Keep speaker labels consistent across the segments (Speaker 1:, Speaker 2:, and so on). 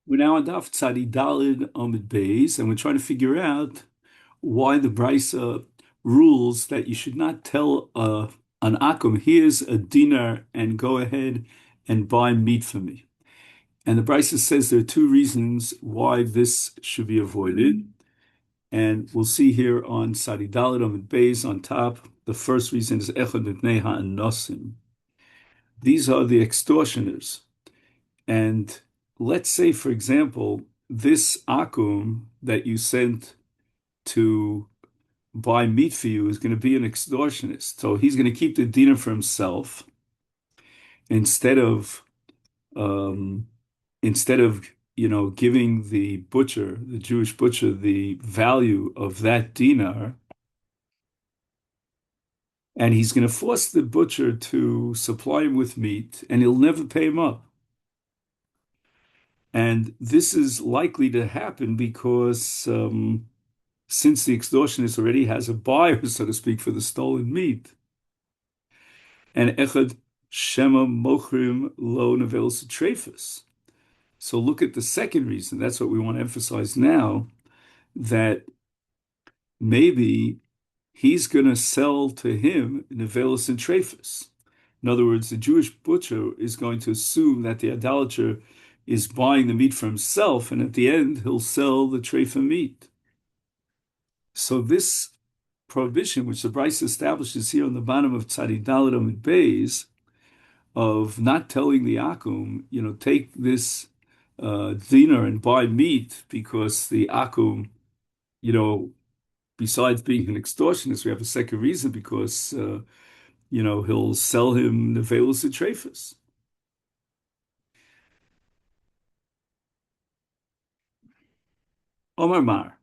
Speaker 1: We're now on Daf Tzadi Dalid Amid Beis, and we're trying to figure out why the Brisa rules that you should not tell an akum, here's a dinar, and go ahead and buy meat for me. And the Brisa says there are two reasons why this should be avoided. And we'll see here on Tzadi Dalid Amid Beis on top. The first reason is Echad Mipnei Ha'anosim. These are the extortioners. And let's say, for example, this akum that you sent to buy meat for you is going to be an extortionist. So he's going to keep the dinner for himself instead of um, instead of giving the butcher, the Jewish butcher, the value of that dinar, and he's going to force the butcher to supply him with meat, and he'll never pay him up. And this is likely to happen because since the extortionist already has a buyer, so to speak, for the stolen meat, and echad shema mochrim lo nevelos trefus. So look at the second reason. That's what we want to emphasize now, that maybe he's going to sell to him nevelos and trefus. In other words, the Jewish butcher is going to assume that the idolater is buying the meat for himself, and at the end, he'll sell the trefa meat. So this prohibition, which the Bryce establishes here on the bottom of Tzadi Dalet Amid Beis, of not telling the Akum, take this dinar and buy meat because the Akum, you know, besides being an extortionist, we have a second reason because, he'll sell him Nevelus and Trefus. Omar Mar.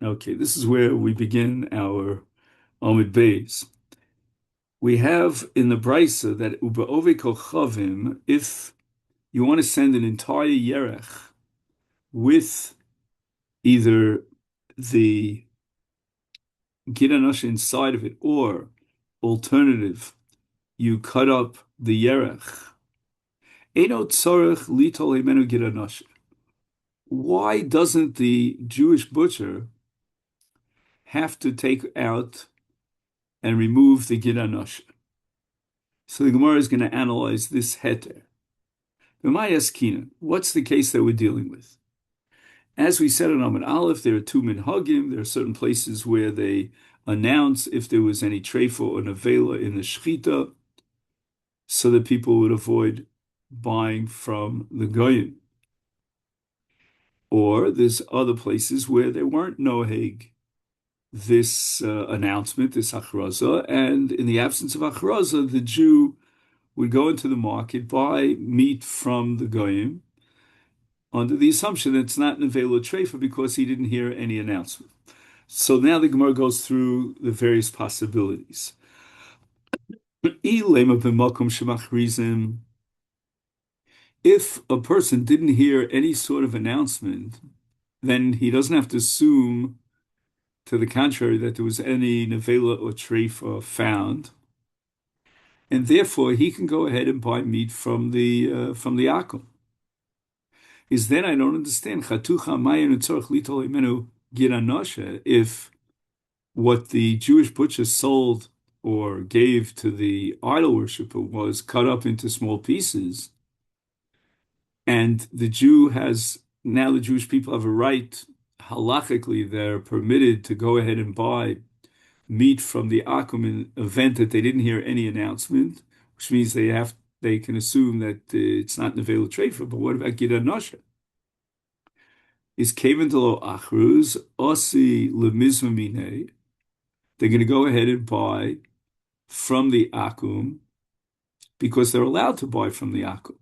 Speaker 1: Okay, this is where we begin our Amid Beis. We have in the Brisa that Ube'ove Kochavim, if you want to send an entire Yerech with either the Gidanosh inside of it, or alternative, you cut up the Yerech. Eino tzorech litol himenu Gidanosh. Why doesn't the Jewish butcher have to take out and remove the Gidanosh? So the Gemara is going to analyze this heter. What's the case that we're dealing with? As we said in Amud Aleph, there are two minhagim. There are certain places where they announce if there was any treifa or nevela in the shechita, so that people would avoid buying from the goyim. Or there's other places where there weren't noheg this announcement, this achraza, and in the absence of achraza, the Jew would go into the market, buy meat from the goyim, under the assumption that it's not nevela treifa because he didn't hear any announcement. So now the Gemara goes through the various possibilities. If a person didn't hear any sort of announcement, then he doesn't have to assume, to the contrary, that there was any nevela or treifa found, and therefore he can go ahead and buy meat from the akum. Is then I don't understand if what the Jewish butcher sold or gave to the idol worshiper was cut up into small pieces, and the Jewish people have a right, halachically, they're permitted to go ahead and buy meat from the akum in event that they didn't hear any announcement, which means they can assume that it's not nevela treifa. But what about gida nosha? Is kaven lo achruz osi lemizmamine? They're going to go ahead and buy from the akum because they're allowed to buy from the akum.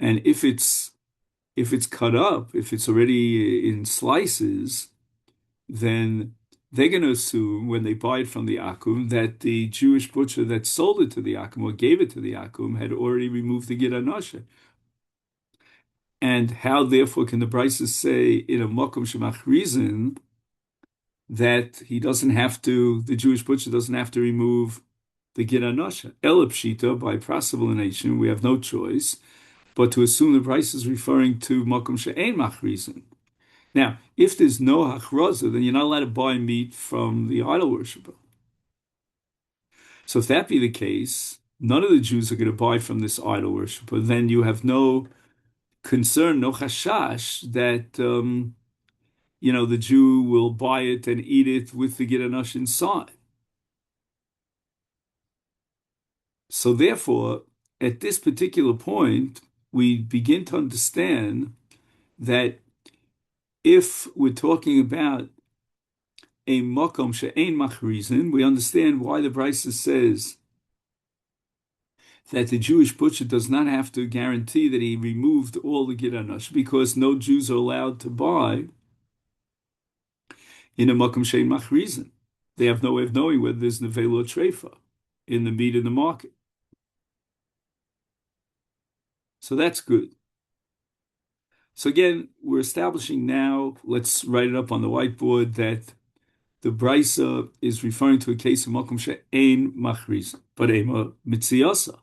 Speaker 1: And if it's cut up, if it's already in slices, then they're going to assume when they buy it from the akum that the Jewish butcher that sold it to the akum or gave it to the akum had already removed the gid anasha. And how, therefore, can the Brises say in a makom shemach reason that the Jewish butcher doesn't have to remove the gid anasha? Elipshita, by proselytization, we have no choice. but to assume the price is referring to makom she'ein machrizin. Now, if there's no hachraza, then you're not allowed to buy meat from the idol worshiper. So if that be the case, none of the Jews are going to buy from this idol worshiper. Then you have no concern, no chashash that the Jew will buy it and eat it with the giranash inside. So therefore, at this particular point, we begin to understand that if we're talking about a makom she'ein machrizin, we understand why the Brisa says that the Jewish butcher does not have to guarantee that he removed all the giranash, because no Jews are allowed to buy in a makom she'ein machrizin. They have no way of knowing whether there's nevel or treifa in the meat in the market. So that's good. So again, we're establishing now, let's write it up on the whiteboard, that the Brisa is referring to a case of makom she'ein machrizin, but ema mitziyasa.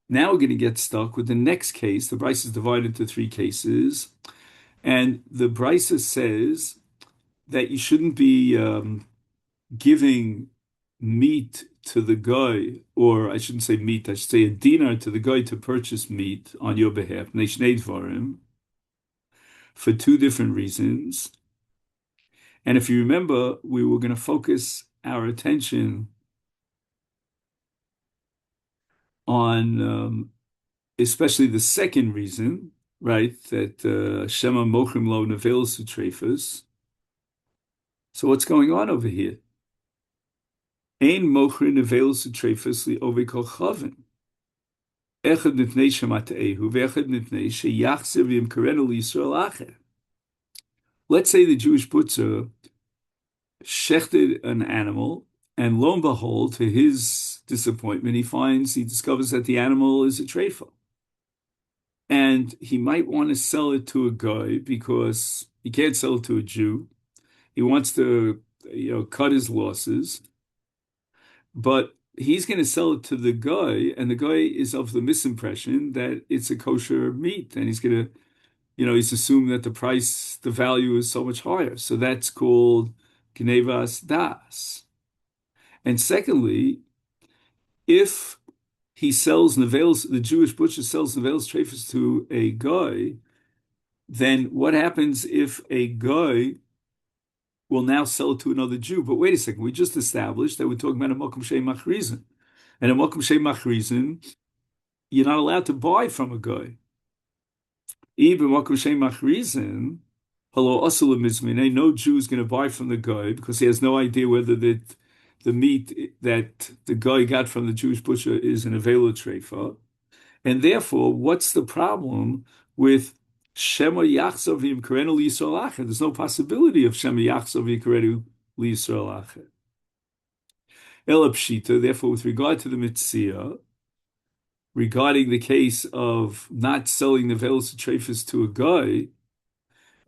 Speaker 1: Now we're going to get stuck with the next case. The Brisa is divided into three cases, and the Brisa says that you shouldn't be giving meat to the guy, or I shouldn't say meat, I should say a dinar to the guy to purchase meat on your behalf, Neshnei Dvarim, for two different reasons. And if you remember, we were going to focus our attention on especially the second reason, right? That Shema Mochrim Lo Nevel Sutrefus. So what's going on over here? Ein Mochrim Nevel Sutrefus Li Ove Kol Chavin. Echad Nipnei Shemateihu Ve'echad Nipnei Sheyachzer V'Yimkarenu L'Yisrael Acher. Let's say the Jewish butcher shechted an animal, and lo and behold, to his disappointment, he discovers that the animal is a treifa. And he might want to sell it to a guy because he can't sell it to a Jew. He wants to, cut his losses, but he's going to sell it to the guy, and the guy is of the misimpression that it's a kosher meat, and he's going to, he's assuming that the value is so much higher. So that's called Gnevas Das. And secondly, if he sells nevels, the Jewish butcher sells nevels treifas to a guy, then what happens if a guy will now sell it to another Jew? But wait a second, we just established that we're talking about a makom she'ein machrizin. And a makom she'ein machrizin, you're not allowed to buy from a guy. Even makom she'ein machrizin, hello, asula mizmine, no Jew is going to buy from the guy because he has no idea whether the meat that the guy got from the Jewish butcher is an avela treifa. And therefore, what's the problem with Shema Yachzav Yimkarenu L'Yisrael Acher? There's no possibility of Shema Yachzav Yimkarenu L'Yisrael Acher. Ela Pshita, therefore, with regard to the Mitzvah, regarding the case of not selling the Velos Treifas to a guy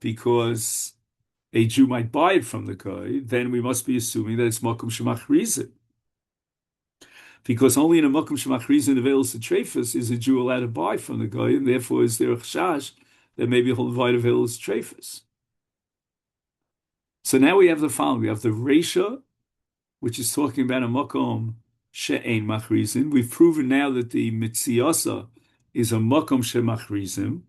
Speaker 1: because a Jew might buy it from the guy, then we must be assuming that it's Makom Shemach Rizin. Because only in a makom shemachrizin avelos treifas is a Jew allowed to buy from the guy, and therefore is there a chashash that maybe he'll divide avelos treifas. So now we have the following: we have the Reisha, which is talking about a makom she'ein machrizin. We've proven now that the mitziasa is a makom shemachrizin,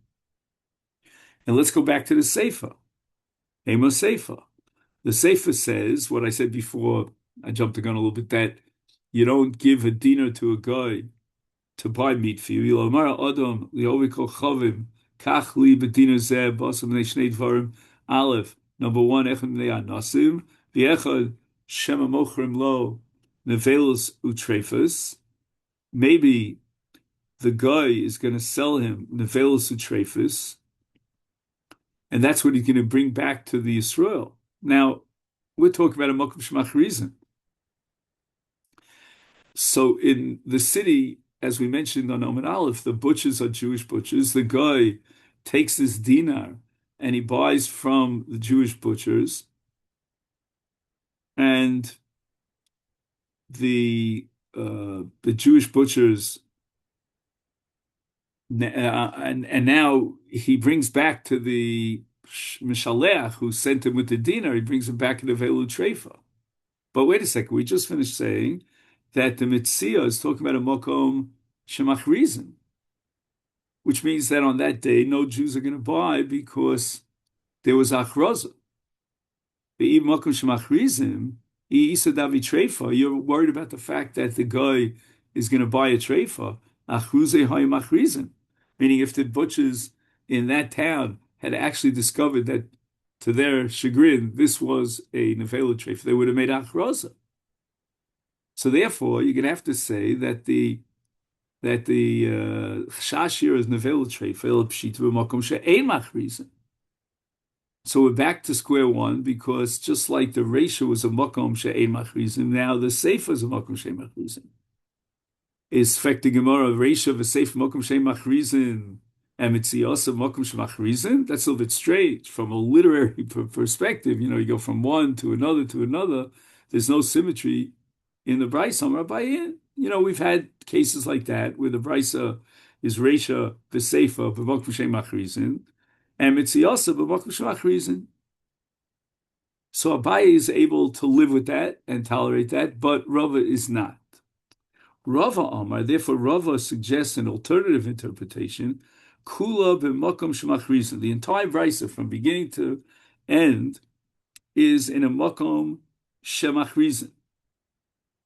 Speaker 1: and let's go back to the Seifa. Emo Seifa. The Seifa says what I said before. I jumped the gun a little bit. That you don't give a dinar to a guy to buy meat for you. Aleph, number one, anasim, v'echad shema mochrim lo nevelos utrefas. Maybe the guy is going to sell him nevelos utrefas, and that's what he's going to bring back to the Yisrael. Now, we're talking about a makom shemach reason. So in the city, as we mentioned on Omen Aleph, the butchers are Jewish butchers. The guy takes this dinar and he buys from the Jewish butchers, and the Jewish butchers And now he brings back to the Mishaleach who sent him with the dinar, he brings him back in the Velu Treifa. But wait a second, we just finished saying that the Mitzia is talking about a Mokom Shemachrizim, which means that on that day no Jews are going to buy because there was Achroza. The Mokom Shemachrizim, Isa Davi Treifa, you're worried about the fact that the guy is going to buy a Treifa, Achruze Hay Machrizim. Meaning if the butchers in that town had actually discovered that, to their chagrin, this was a Nevela Treifa, they would have made Achroza. So therefore, you're going to have to say that the Shashir is Nevela Treifa, El Pshita B'Makom She'ein Machrizim. So we're back to square one because just like the Reisha was a Makom She'ein Machrizim, now the Seifa is a Makom She'ein Machrizim. Is Fekti Gemara Reisha v'Seifa Makom She'ein Machrizim and Mitziasa Makom She'machrizim? That's a little bit strange from a literary perspective. You go from one to another to another. There's no symmetry in the Brisa. We've had cases like that where the Brisa is Reisha v'Seifa b'Makom She'ein Machrizim and Mitziasa b'Makom She'machrizim. So Abaye is able to live with that and tolerate that, but Rava is not. Rava Amar, therefore Rava suggests an alternative interpretation. Kula b'makom shemachrizin. The entire brisa from beginning to end is in a makom shemachrizin,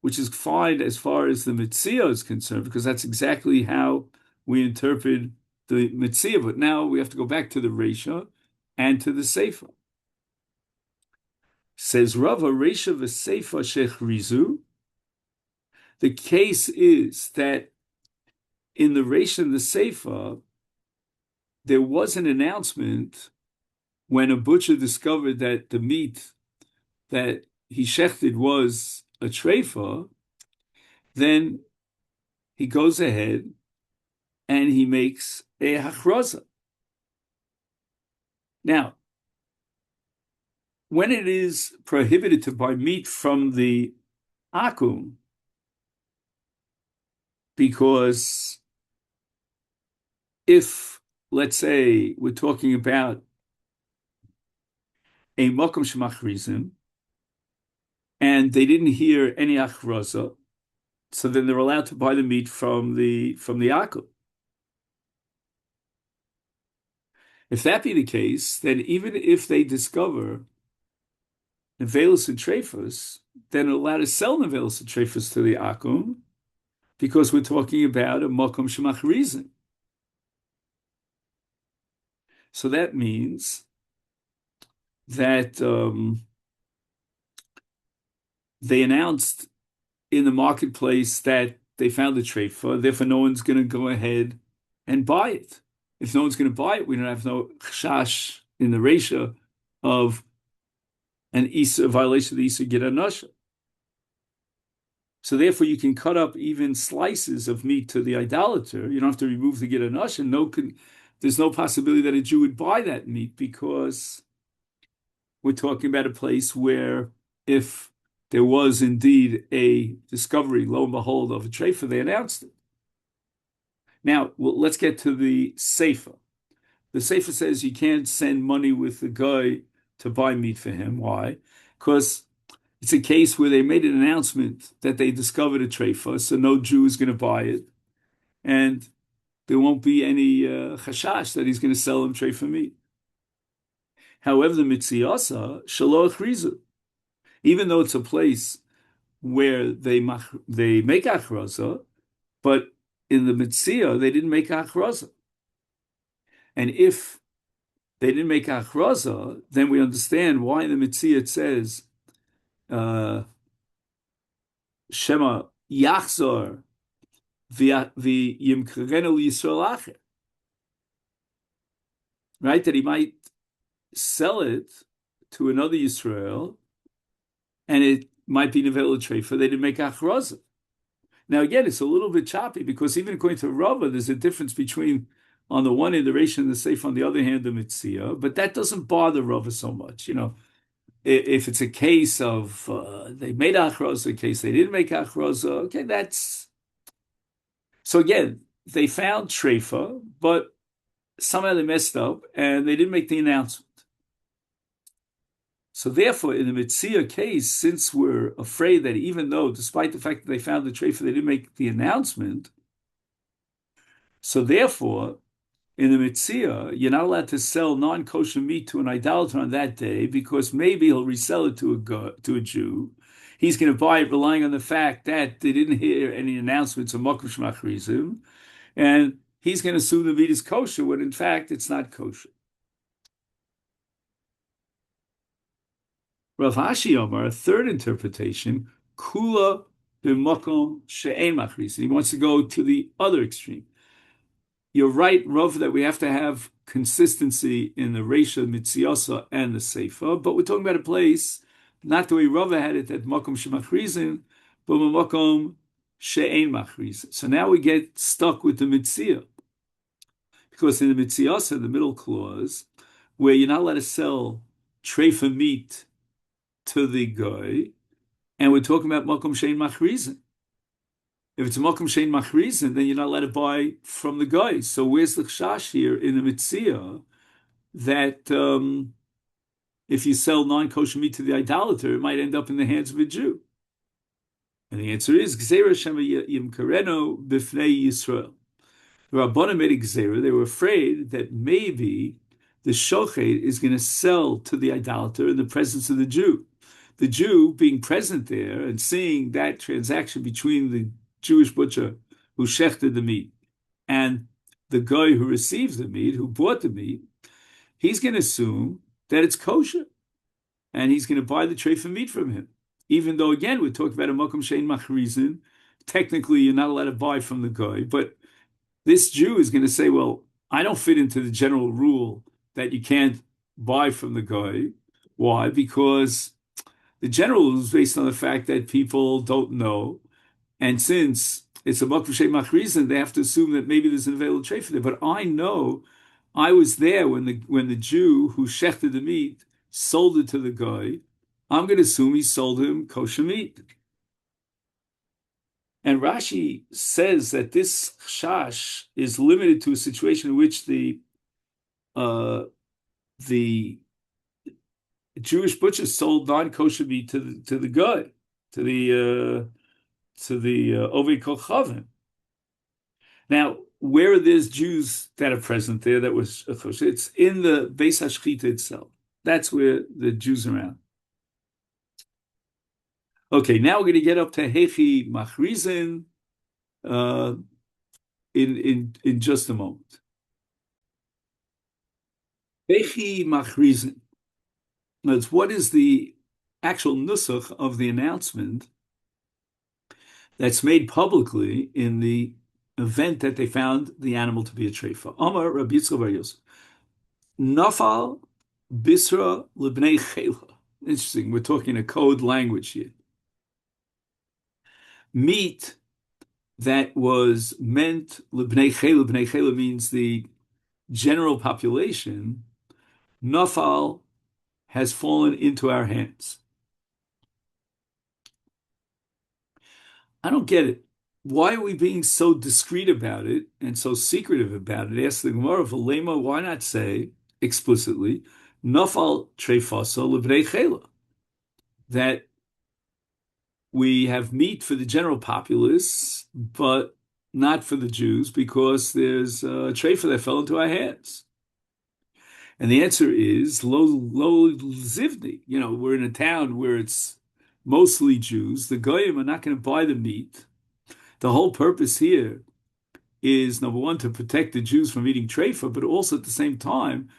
Speaker 1: which is fine as far as the Mitzia is concerned, because that's exactly how we interpret the Mitzia. But now we have to go back to the Reisha and to the Seifa. Says Rava, Reisha v'Seifa shechrizu. The case is that in the Reisha and the Seifa, there was an announcement when a butcher discovered that the meat that he shechted was a treifa, then he goes ahead and he makes a hachraza. Now, when it is prohibited to buy meat from the akum, because if, let's say, we're talking about a makom shemachrizim, and they didn't hear any achraza, so then they're allowed to buy the meat from the akum. If that be the case, then even if they discover nevelos and treifas, then they're allowed to sell nevelos and treifas to the akum, because we're talking about a makom shemachrizim. So that means that they announced in the marketplace that they found the treifa, therefore no one's going to go ahead and buy it. If no one's going to buy it, we don't have no chashash in the Reisha of an Isa, violation of the Isa Gid Anasha. So therefore you can cut up even slices of meat to the idolater. You don't have to remove the Gid Anasha. There's no possibility that a Jew would buy that meat, because we're talking about a place where if there was indeed a discovery, lo and behold, of a treifa, they announced it. Now, let's get to the Seifa. The Seifa says you can't send money with the guy to buy meat for him. Why? Because it's a case where they made an announcement that they discovered a treifa, so no Jew is going to buy it, and there won't be any chashash that he's going to sell him treifa meat. However, the Mitziasa, Shaloch Rizu, even though it's a place where they make achraza, but in the Mitzia, they didn't make achraza. And if they didn't make achraza, then we understand why in the Mitzia it says, Shema Yachzor v'yimkrenu Yisrael acher. Right? That he might sell it to another Yisrael, and it might be Nevela Treifa. They didn't make achraza. Now, again, it's a little bit choppy, because even according to Rava, there's a difference between, on the one hand, the Reisha and the Seif, on the other hand, the Mitzia, but that doesn't bother Rava so much. If it's a case of they made achraza, a case they didn't make achraza, okay, that's... So again, they found treifa, but somehow they messed up and they didn't make the announcement. So therefore, in the Mitzia case, since we're afraid that even though, despite the fact that they found the treifa, they didn't make the announcement, so therefore, in the Mitzia, you're not allowed to sell non-kosher meat to an idolater on that day because maybe he'll resell it to a Jew. He's going to buy it relying on the fact that they didn't hear any announcements of Makom Shmachrizim, and he's going to assume the meat is kosher when in fact it's not kosher. Rav Ashi Omar, a third interpretation, kula b'makom she'ein machrizim. He wants to go to the other extreme. You're right, Rav, that we have to have consistency in the Reisha, Mitziosa, and the Seifa, but we're talking about a place, not the way Rav had it, at makom shemachrizim, but makom she'ein machrizim. So now we get stuck with the Mitzia, because in the Mitziosa, the middle clause, where you're not allowed to sell treifa meat to the guy, and we're talking about makom she'ein machrizim. If it's a makom shein machrizin, then you're not allowed to buy from the guy. So where's the chash here in the mitzia that if you sell non-kosher meat to the idolater, it might end up in the hands of a Jew? And the answer is Gzeira Shema Yimkareno B'fnei Yisrael. The Rabbanim made a Gzeira. They were afraid that maybe the shochet is going to sell to the idolater in the presence of the Jew. The Jew being present there and seeing that transaction between the Jewish butcher who shechted the meat and the guy who receives the meat, who bought the meat, he's going to assume that it's kosher and he's going to buy the treifa meat from him. Even though, again, we're talking about a makom shein machrizin. Technically, you're not allowed to buy from the guy, but this Jew is going to say, well, I don't fit into the general rule that you can't buy from the guy. Why? Because the general rule is based on the fact that people don't know. And since it's a makom shein machrizin, they have to assume that maybe there's an available treifa there. But I know I was there when the Jew who shechted the meat sold it to the guy. I'm going to assume he sold him kosher meat. And Rashi says that this chash is limited to a situation in which the Jewish butcher sold non-kosher meat to the guy, to the Ovei Kochavim. Now, where are these Jews that are present there that was kosher? It's in the Beis HaShchita itself. That's where the Jews are around. Okay, now we're going to get up to Hechi Machrizin in just a moment. Hechi Machrizin. That's what is the actual nusach of the announcement that's made publicly in the event that they found the animal to be a treifa. Amar Rabbi Yitzchak Bar Yosef. Nafal Bisra Libnei Chela. Interesting, we're talking a code language here. Meat that was meant Libnei Chela. Libnei Chela means the general population. Nafal has fallen into our hands. I don't get it. Why are we being so discreet about it and so secretive about it? Ask the Gemara, V'lema, why not say explicitly, Nafal treifasa l'bnei chela, that we have meat for the general populace, but not for the Jews, because there's a treifa that fell into our hands. And the answer is lo zivni. You know, we're in a town where it's mostly Jews. The goyim are not going to buy the meat. The whole purpose here is, number one, to protect the Jews from eating treifa, but also at the same time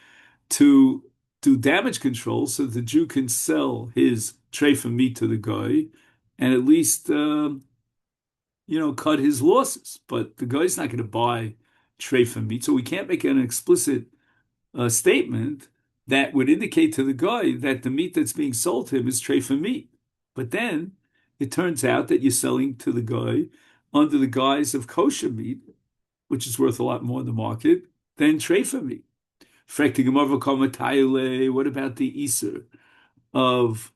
Speaker 1: to do damage control so that the Jew can sell his treifa meat to the guy and at least, cut his losses. But the guy's not going to buy treifa meat, so we can't make an explicit statement that would indicate to the guy that the meat that's being sold to him is treifa meat. But then it turns out that you're selling to the guy under the guise of kosher meat, which is worth a lot more in the market than treifa meat. What about the Iser of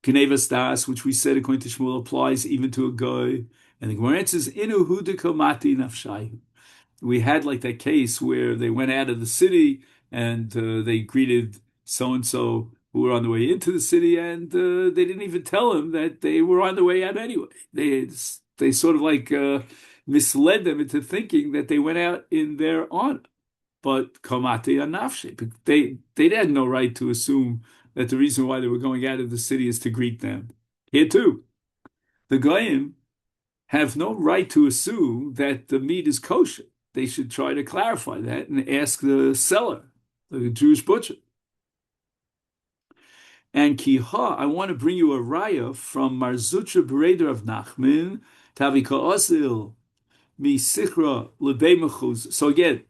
Speaker 1: Gnevas Das, which we said according to Shmuel applies even to a guy, And the Gemara answers, Inu hudika mati nafshayu. We had like that case where they went out of the city and they greeted so and so who were on the way into the city, and they didn't even tell him that they were on the way out anyway. They sort of like misled them into thinking that they went out in their honor. But kamati anafshi, they had no right to assume that the reason why they were going out of the city is to greet them. Here too, the goyim have no right to assume that the meat is kosher. They should try to clarify that and ask the seller, the Jewish butcher. And kiha, I want to bring you a raya from Marzutra Bereder of Nachman, Tavika Osil, Mi Sichra Lebe Mechuz. So again,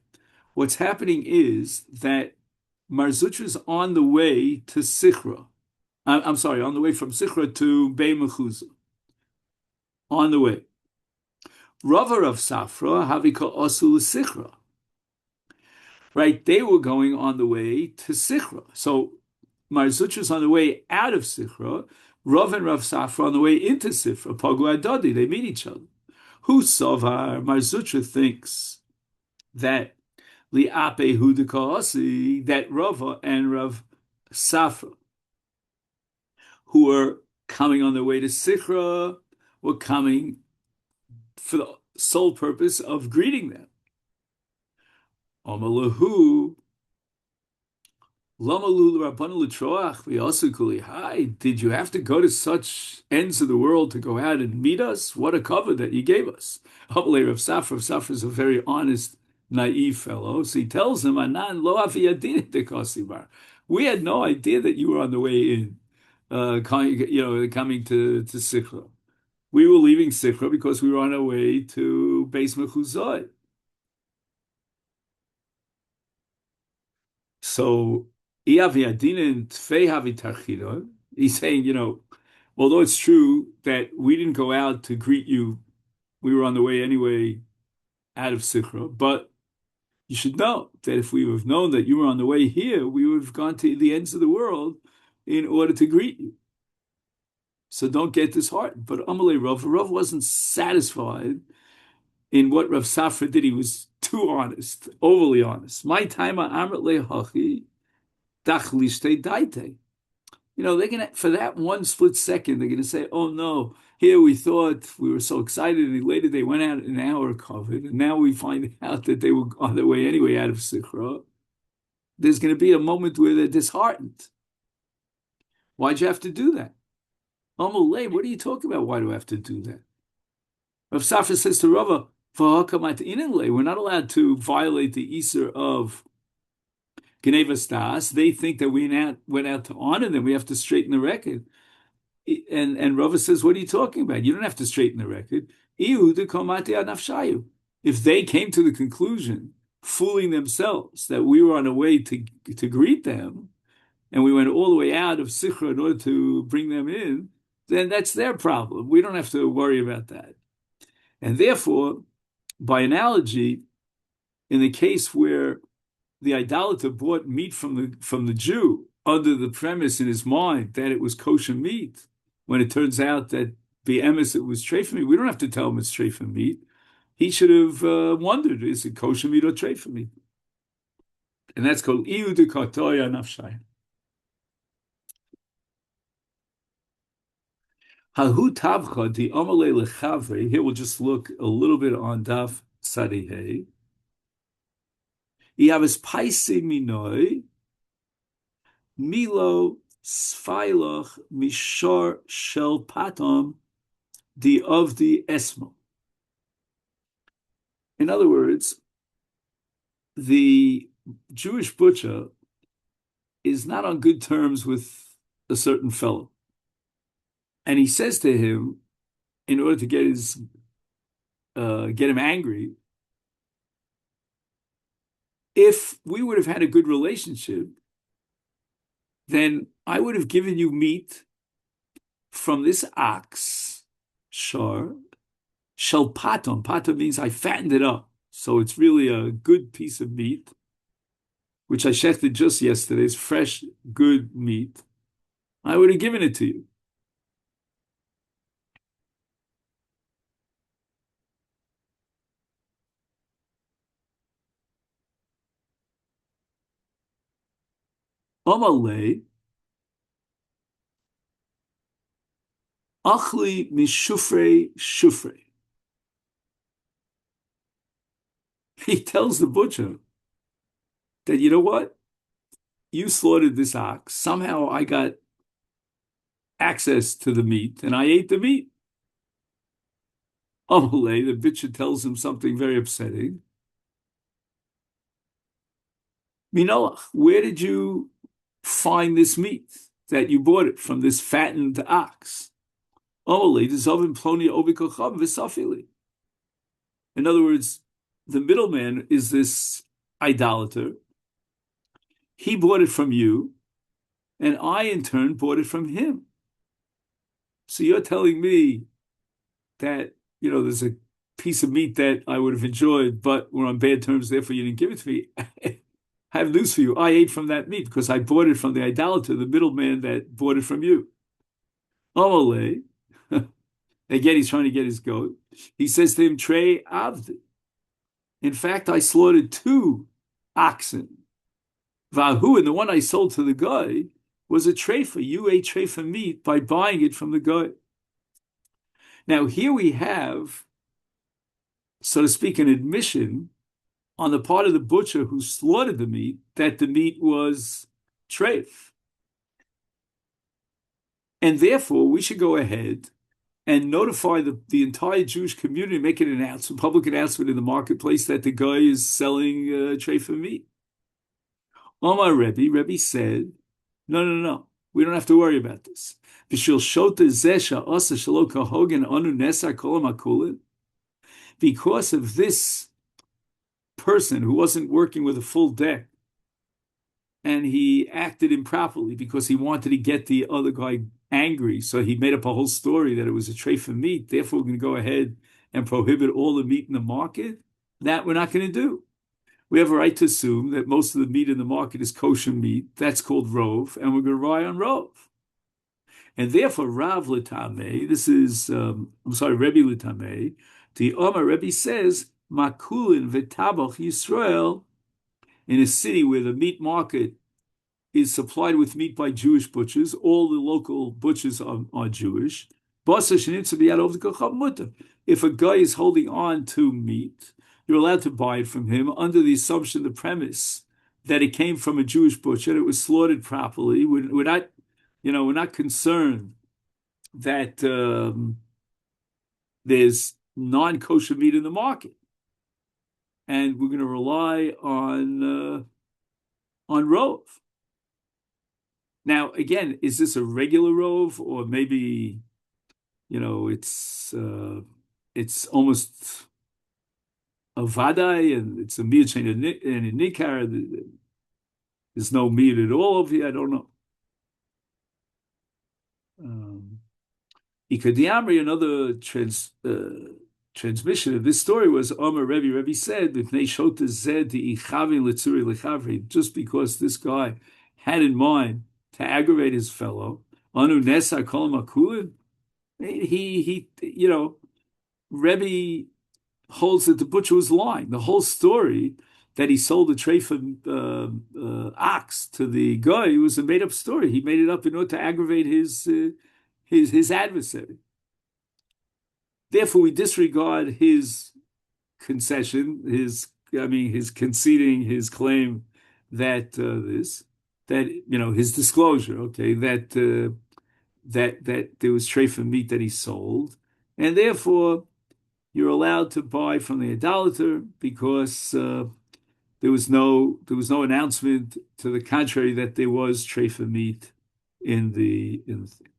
Speaker 1: what's happening is that Marzutra is on the way to Sichra. I'm sorry, on the way from Sichra to Bei Mechuzah. On the way. Rava of Safra, Havika Osul Sichra. Right, they were going on the way to Sichra. So Marzutra is on the way out of Sichra. Rav and Rav Safra on the way into Sifra. Pagu Adodi, they meet each other. Who Sovar? Marzutra thinks that Liape Hudika that Rava and Rav Safra, who were coming on their way to Sichra, were coming for the sole purpose of greeting them. Omalahu, Lamalu Rabbanu L'Troach, we also kuli. Hi, did you have to go to such ends of the world to go out and meet us? What a cover that you gave us. Amalei Rav Safra is a very honest, naive fellow. So he tells him, Anan lo afiyadin de kosibar. We had no idea that you were on the way in, coming to Sichra. We were leaving Sichra because we were on our way to Beis Mechuzah. So he's saying, although it's true that we didn't go out to greet you, we were on the way anyway out of Sichra, but you should know that if we would have known that you were on the way here, we would have gone to the ends of the world in order to greet you. So don't get disheartened. But Amalei Rav wasn't satisfied in what Rav Safra did. He was too honest, overly honest. My time amrit lehachi dachlishte daite. They're gonna, for that one split second, they're gonna say, "Oh no, here we thought we were so excited, and later they went out an hour covered, and now we find out that they were on their way anyway out of Sichra." There's gonna be a moment where they're disheartened. Why'd you have to do that? Amalei, what are you talking about? Why do I have to do that? Rav Safra says to Rava, we're not allowed to violate the Isser of Genevas Das. They think that we went out to honor them. We have to straighten the record. And Rava says, what are you talking about? You don't have to straighten the record. If they came to the conclusion, fooling themselves, that we were on a way to greet them, and we went all the way out of Sichra in order to bring them in, then that's their problem. We don't have to worry about that. And therefore, by analogy, in the case where the idolater bought meat from the Jew under the premise in his mind that it was kosher meat, when it turns out that the emes it was treifa meat, we don't have to tell him it's treifa meat. He should have wondered, is it kosher meat or treifa meat? And that's called iu de katoya nafshay. Hahu tavcha di amalei lechavre. Here we'll just look a little bit on Daf Tzadihei. Iavis paisi minoi milo sfailoch mishor shel patom di of the esmo. In other words, the Jewish butcher is not on good terms with a certain fellow. And he says to him, in order to get him angry, if we would have had a good relationship, then I would have given you meat from this ox, shel patom. Patom means I fattened it up. So it's really a good piece of meat, which I shechted just yesterday. It's fresh, good meat. I would have given it to you. Amalei, achli mishufrei shufrei. He tells the butcher that, you know what? You slaughtered this ox. Somehow I got access to the meat and I ate the meat. Amalei, the butcher tells him something very upsetting. Minoach, where did you find this meat that you bought it from this fattened ox? Amalei, dezovim ploni obikocham v'safili. In other words, the middleman is this idolater. He bought it from you, and I in turn bought it from him. So you're telling me that, there's a piece of meat that I would have enjoyed, but we're on bad terms, therefore you didn't give it to me. I have news for you. I ate from that meat because I bought it from the idolater, the middleman that bought it from you. Amalei, again, he's trying to get his goat. He says to him, Trey Avdi. In fact, I slaughtered 2 oxen. Vahu, and the one I sold to the guy was a treifa. You ate treifa meat by buying it from the guy. Now, here we have, so to speak, an admission on the part of the butcher who slaughtered the meat that the meat was treif. And therefore, we should go ahead and notify the entire Jewish community, make an announcement, public announcement in the marketplace that the guy is selling treifa meat. Omar Rebbe said, no. We don't have to worry about this. Because of this person who wasn't working with a full deck, and he acted improperly because he wanted to get the other guy angry, so he made up a whole story that it was a treifa of meat. Therefore, we're going to go ahead and prohibit all the meat in the market. That we're not going to do. We have a right to assume that most of the meat in the market is kosher meat. That's called rov, and we're going to rely on rov. And therefore, Rav L'Tamei, this is, Rebbe L'Tamei, the Omar Rebbe says, Makulin v'tabach Yisrael, in a city where the meat market is supplied with meat by Jewish butchers, all the local butchers are Jewish. If a guy is holding on to meat, you're allowed to buy it from him under the assumption, the premise, that it came from a Jewish butcher, it was slaughtered properly. We're not concerned that there's non-kosher meat in the market, and we're going to rely on rov. Now, again, is this a regular rov, or maybe it's almost a vadai, and it's a mi'achain and a nikar? There's no meat at all over here. I don't know. Ikadiamri, another transmission of this story was Omer Rebbe said, just because this guy had in mind to aggravate his fellow, Anu Nesa Kol Makulin, Rebbe holds that the butcher was lying. The whole story that he sold a treifa ox to the guy was a made-up story. He made it up in order to aggravate his adversary. Therefore, we disregard his concession, his conceding his claim that his disclosure, okay, that there was treifa meat that he sold, and therefore you're allowed to buy from the idolater because there was no announcement to the contrary that there was treifa meat in the thing.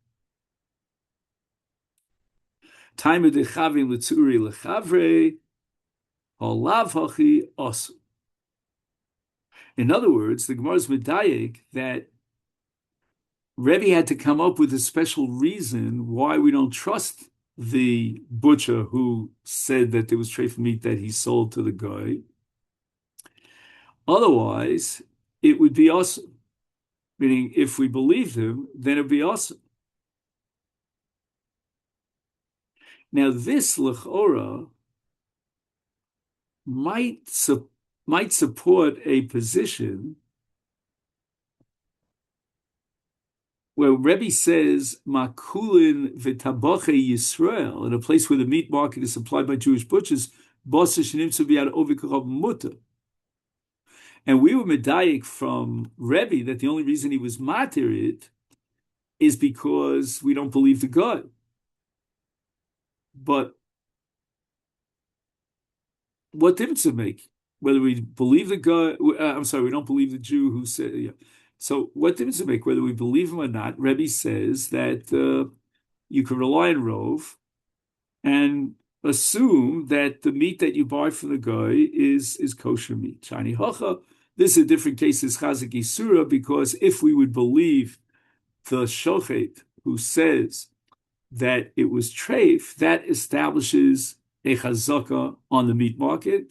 Speaker 1: Time of the chavim l'tzuri lechavre holav hachi osu. In other words, the Gemara is medayek that Rebbe had to come up with a special reason why we don't trust the butcher who said that there was treifa meat that he sold to the guy. Otherwise, it would be awesome. Meaning, if we believed him, then it would be awesome. Now, this l'chora might support a position where Rebbe says makulin v'tabache Yisrael, in a place where the meat market is supplied by Jewish butchers, basa shenimtzu b'yad ovikarav mutter. And we were medayik from Rebbe that the only reason he was matir it is because we don't believe the God. But what difference does it make whether we believe the God? I'm sorry, we don't believe the Jew who said. Yeah. So what difference does it make whether we believe him or not? Rebbe says that you can rely on Rove and assume that the meat that you buy from the guy is kosher meat. Shani Hacha. This is a different case as Chazik Isura, because if we would believe the Shochet who says that it was treif, that establishes a chazaka on the meat market.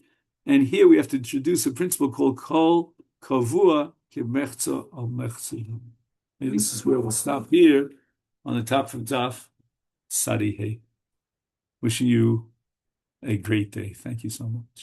Speaker 1: And here we have to introduce a principle called kol kavua kemechza al mechza. And this is where we'll stop here on the top of Daf Sadi Hey. Wishing you a great day. Thank you so much.